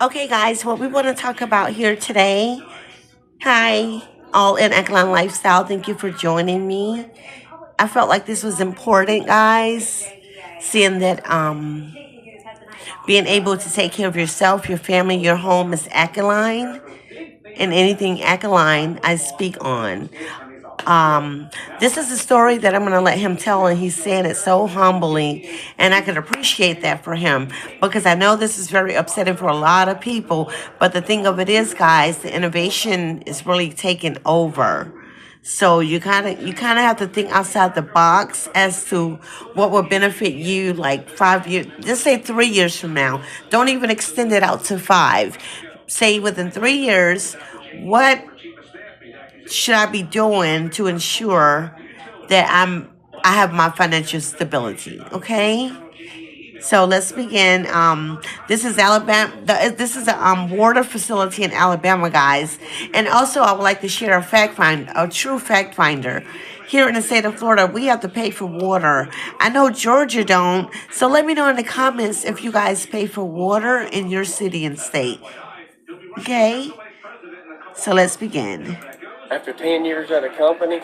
Okay, guys, what we want to talk about here today. Hi, all in Ecoline Lifestyle. Thank you for joining me. I felt like this was important, guys. Seeing that being able to take care of yourself, your family, your home is Ecoline, and anything Ecoline I speak on. This is a story that I'm going to let him tell, and he's saying it so humbly, and I can appreciate that for him because I know this is very upsetting for a lot of people. But the thing of it is, guys, the innovation is really taking over. So you kind of have to think outside the box as to what will benefit you like 5 years, just say 3 years from now. Don't even extend it out to five. Say within 3 years, what should I be doing to ensure that I have my financial stability? Okay. So let's begin. This is Alabama. This is a water facility in Alabama, guys. And also, I would like to share a true fact finder. Here in the state of Florida, we have to pay for water. I know Georgia don't. So let me know in the comments if you guys pay for water in your city and state. Okay. So let's begin. After 10 years at a company,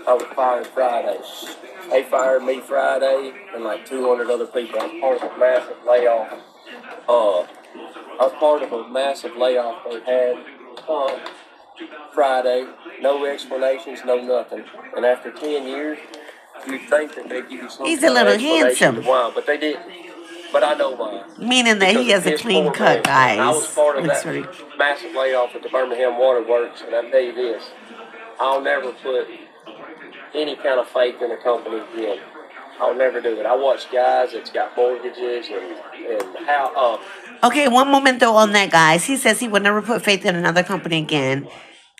I was fired Fridays. They fired me Friday and like 200 other people. I was part of a massive layoff. I was part of a massive layoff they had Friday. No explanations, no nothing. And after 10 years, you'd think that they'd give you some He's a kind of little explanation to handsome, why, but they didn't. But I know why. meaning that Because he of has a piss clean poor cut, management. I was guys. part of Looks that very. massive layoff at the Birmingham Water Works, and I tell you this, I'll never put any kind of faith in a company again. I'll never do it. I watch guys that's got mortgages and how Okay, one momento on that, guys. He says he would never put faith in another company again.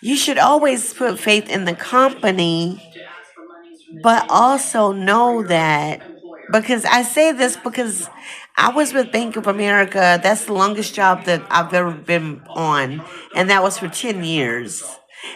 You should always put faith in the company, but also know that because I say this because I was with Bank of America. That's the longest job that I've ever been on, and that was for 10 years.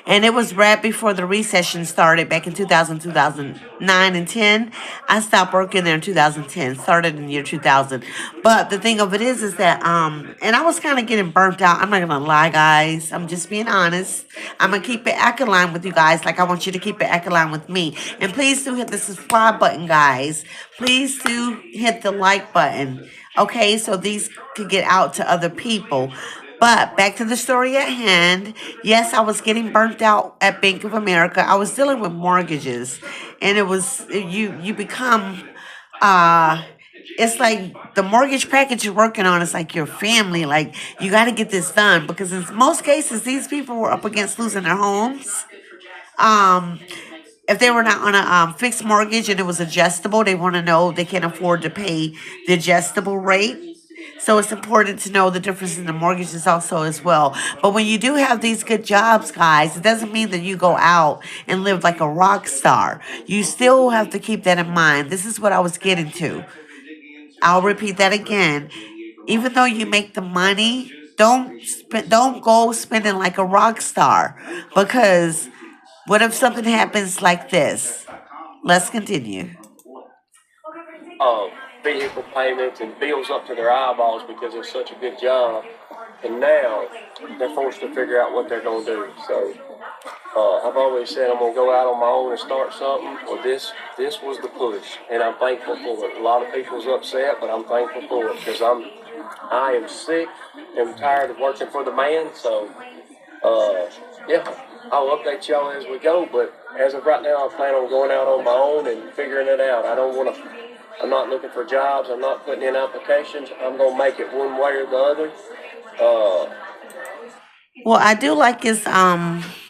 And it was right before the recession started back in 2009 and 10. I stopped working there in 2010, started in the year 2000. But the thing of it is that, and I was kind of getting burnt out. I'm not going to lie, guys. I'm just being honest. I'm going to keep it alkaline with you guys like I want you to keep it alkaline with me. And please do hit the subscribe button, guys. Please do hit the like button. Okay, so these could get out to other people. But back to the story at hand. Yes, I was getting burnt out at Bank of America. I was dealing with mortgages, and it was you become uh it's like the mortgage package you're working on is like your family. Like you got to get this done because in most cases these people were up against losing their homes. Um, if they were not on a fixed mortgage and it was adjustable, they want to know they can afford to pay the adjustable rate. So it's important to know the difference in the mortgages also as well. But when you do have these good jobs, guys, it doesn't mean that you go out and live like a rock star. You still have to keep that in mind. This is what I was getting to. I'll repeat that again. Even though you make the money, don't go spending like a rock star because what if something happens like this? Let's continue. uh, vehicle payments and bills up to their eyeballs because it's such a good job. And now they're forced to figure out what they're going to do. So I've always said I'm going to go out on my own and start something. Well, this was the push, and I'm thankful for it. A lot of people's upset, but I'm thankful for it because I am sick and tired of working for the man. So yeah, I'll update y'all as we go. But as of right now, I plan on going out on my own and figuring it out. I don't want to. I'm not looking for jobs. I'm not putting in applications. I'm gonna make it one way or the other. Uh, Well, I do like his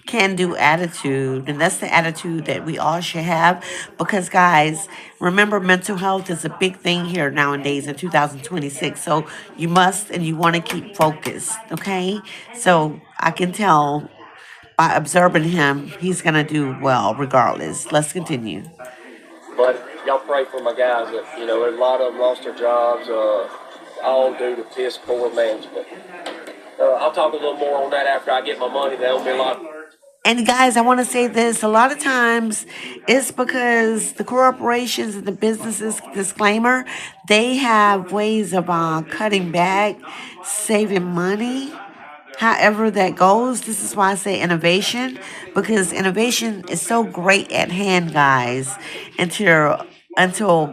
can do attitude, and that's the attitude that we all should have because guys, remember mental health is a big thing here nowadays in 2026. So you must and you want to keep focused, okay? So I can tell by observing him, he's gonna do well regardless. Let's continue. but y'all pray for my guys. That a lot of them lost their jobs. All due to piss poor management. I'll talk a little more on that after I get my money. That'll be a lot. And guys, I want to say this. A lot of times it's because the corporations and the businesses, disclaimer, they have ways of cutting back, saving money. However that goes, this is why I say innovation, because innovation is so great at hand, guys, until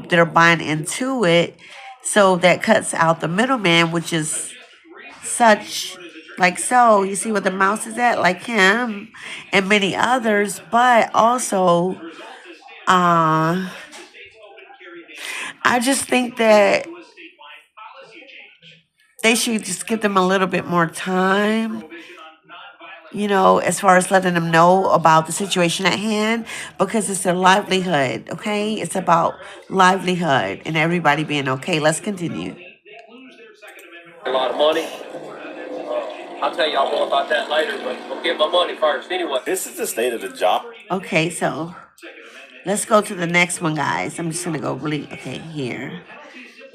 they're buying into it. So that cuts out the middleman, which is such like so. You see what the mouse is at, like him and many others, but also uh I just think that they should just give them a little bit more time, as far as letting them know about the situation at hand, because it's their livelihood, okay? It's about livelihood and everybody being okay. Let's continue. A lot of money. I'll tell y'all more about that later, but we'll get my money first anyway. This is the state of the job. Okay, so let's go to the next one, guys. I'm just gonna go okay, here.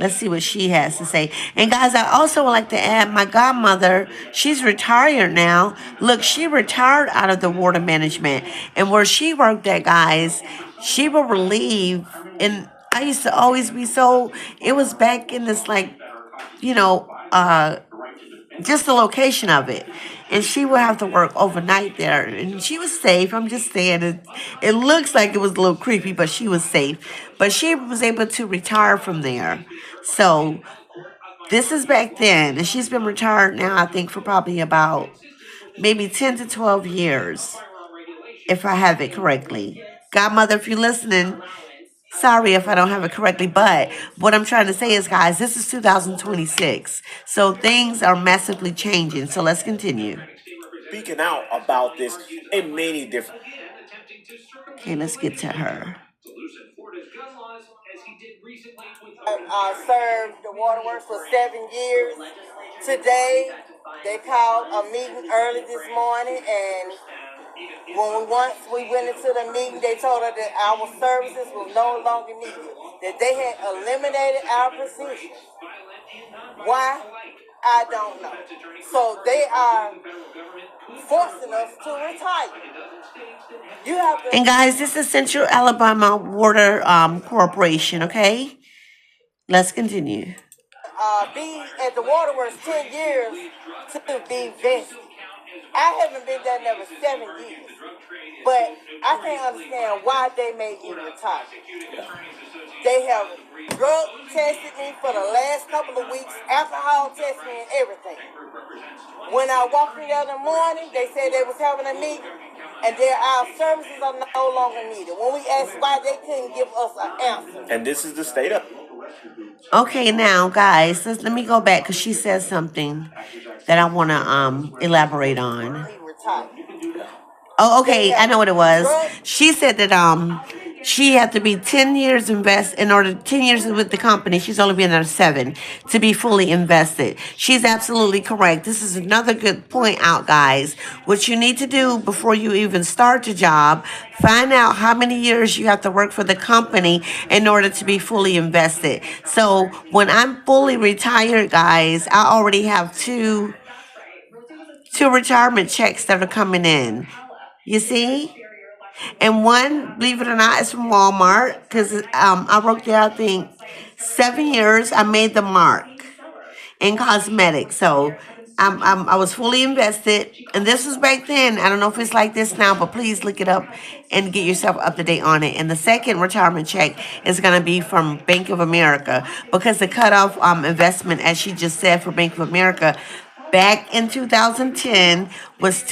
Let's see what she has to say. And guys, I also would like to add my godmother, she's retired now. Look, she retired out of the water management. And where she worked at, guys, she will relieve. And I used to always be so, it was back in this you know, uh, just the location of it. And she would have to work overnight there. And she was safe. I'm just saying it looks like it was a little creepy, but she was safe. But she was able to retire from there. So this is back then. And she's been retired now, I think, for probably about maybe 10 to 12 years, if I have it correctly. Godmother, if you're listening, sorry if I don't have it correctly, but what I'm trying to say is, guys, this is 2026. So things are massively changing. So let's continue. Speaking out about this in many different. Okay, let's get to her. Served the waterworks for 7 years. Today, they called a meeting early this morning, and once we went into the meeting, they told us that our services were no longer needed, that they had eliminated our position. Why? I don't know. So they are forcing us to retire. You have to. And guys, this is Central Alabama Water Corporation, okay? Let's continue. Be at the waterworks 10 years to be vested. I haven't been there never 7 years, but I can't understand why they made me retire. They have drug tested me for the last couple of weeks, alcohol tested me and everything. When I walked in there in the morning, they said they was having a meeting, and our services are no longer needed. When we asked why, they couldn't give us an answer. And this is the state of. Okay, now, guys, let me go back because she says something that I want to elaborate on. We retired. Oh, okay, I know what it was. She said that she had to be 10 years 10 years with the company. She's only been there 7 to be fully invested. She's absolutely correct. This is another good point out, guys. What you need to do before you even start the job, find out how many years you have to work for the company in order to be fully invested. So when I'm fully retired, guys, I already have two retirement checks that are coming in. You see? And one, believe it or not, is from Walmart because I worked there, I think, 7 years. I made the mark in cosmetics. So I was fully invested. And this was back then. I don't know if it's like this now, but please look it up and get yourself up to date on it. And the second retirement check is going to be from Bank of America because the cutoff investment, as she just said, for Bank of America back in 2010 was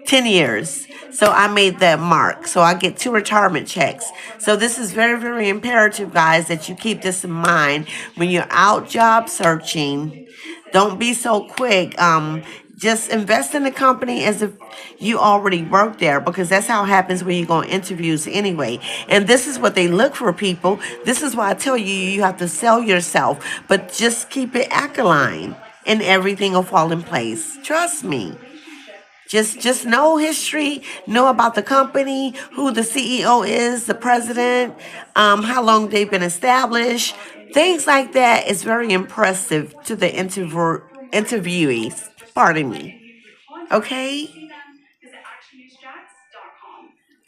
10 years. So I made that mark. So I get 2 retirement checks. So this is very, very imperative, guys, that you keep this in mind when you're out job searching. Don't be so quick. Just invest in the company as if you already work there, because that's how it happens when you go on interviews anyway. And this is what they look for, people. This is why I tell you, you have to sell yourself, but just keep it alkaline and everything will fall in place. Trust me. Just know history, know about the company, who the CEO is, the president, how long they've been established. Things like that is very impressive to the interviewees. Pardon me. Okay?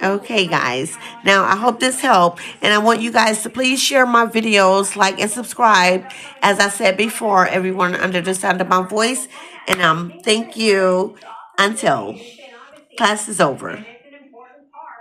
Okay, guys. Now, I hope this helped. And I want you guys to please share my videos, like, and subscribe. As I said before, everyone under the sound of my voice. And thank you until class is over.